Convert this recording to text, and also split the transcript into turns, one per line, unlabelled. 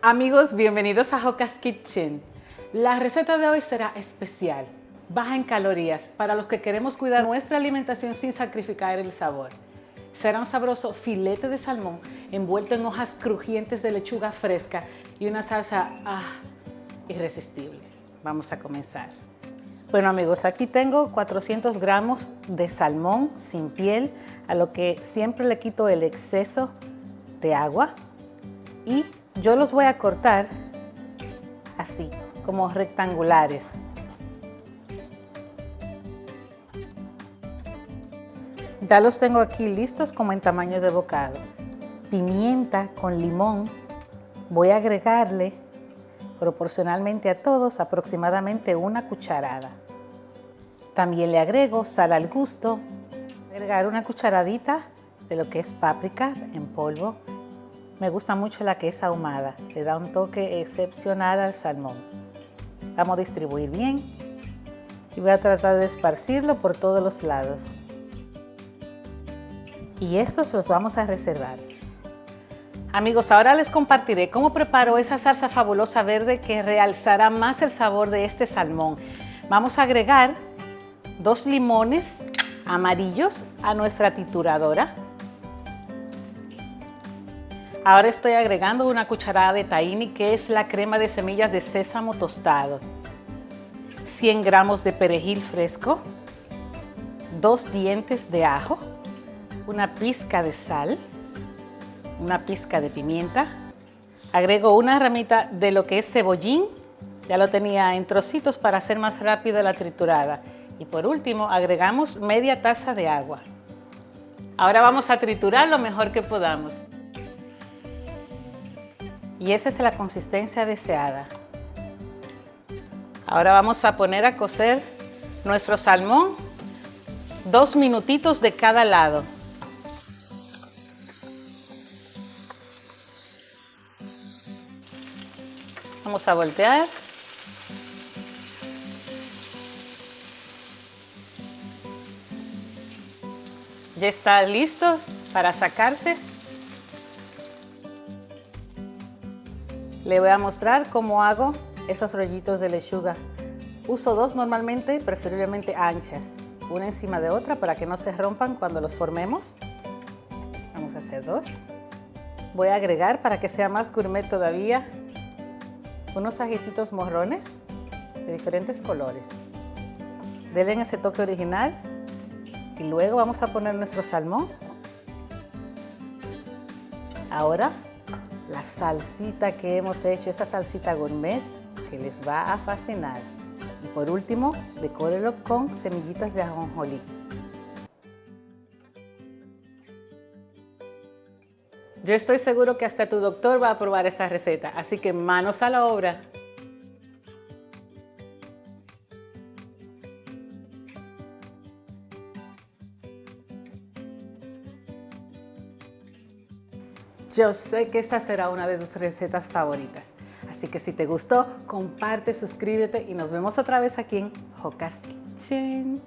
Amigos, bienvenidos a Joca's Kitchen. La receta de hoy será especial, baja en calorías, para los que queremos cuidar nuestra alimentación sin sacrificar el sabor. Será un sabroso filete de salmón envuelto en hojas crujientes de lechuga fresca y una salsa irresistible. Vamos a comenzar. Bueno amigos, aquí tengo 400 gramos de salmón sin piel, a lo que siempre le quito el exceso de agua. Y yo los voy a cortar así, como rectangulares. Ya los tengo aquí listos como en tamaño de bocado. Pimienta con limón. Voy a agregarle proporcionalmente a todos aproximadamente una cucharada. También le agrego sal al gusto. Voy a agregar una cucharadita de lo que es páprica en polvo. Me gusta mucho la que es ahumada, le da un toque excepcional al salmón. Vamos a distribuir bien y voy a tratar de esparcirlo por todos los lados. Y estos los vamos a reservar. Amigos, ahora les compartiré cómo preparo esa salsa fabulosa verde que realzará más el sabor de este salmón. Vamos a agregar 2 limones amarillos a nuestra trituradora. Ahora estoy agregando una cucharada de tahini, que es la crema de semillas de sésamo tostado, 100 gramos de perejil fresco, 2 dientes de ajo, una pizca de sal, una pizca de pimienta. Agrego una ramita de lo que es cebollín, ya lo tenía en trocitos para hacer más rápido la triturada. Y por último agregamos media taza de agua. Ahora vamos a triturar lo mejor que podamos. Y esa es la consistencia deseada. Ahora vamos a poner a cocer nuestro salmón 2 minutitos de cada lado. Vamos a voltear. Ya está listo para sacarse. Le voy a mostrar cómo hago esos rollitos de lechuga. Uso 2 normalmente, preferiblemente anchas, una encima de otra para que no se rompan cuando los formemos. Vamos a hacer 2. Voy a agregar, para que sea más gourmet todavía, unos ajicitos morrones de diferentes colores. Denle ese toque original y luego vamos a poner nuestro salmón. Ahora la salsita que hemos hecho, esa salsita gourmet que les va a fascinar. Y por último, decórelo con semillitas de ajonjolí. Yo estoy seguro que hasta tu doctor va a probar esta receta, así que manos a la obra. Yo sé que esta será una de tus recetas favoritas. Así que si te gustó, comparte, suscríbete y nos vemos otra vez aquí en Joca's Kitchen.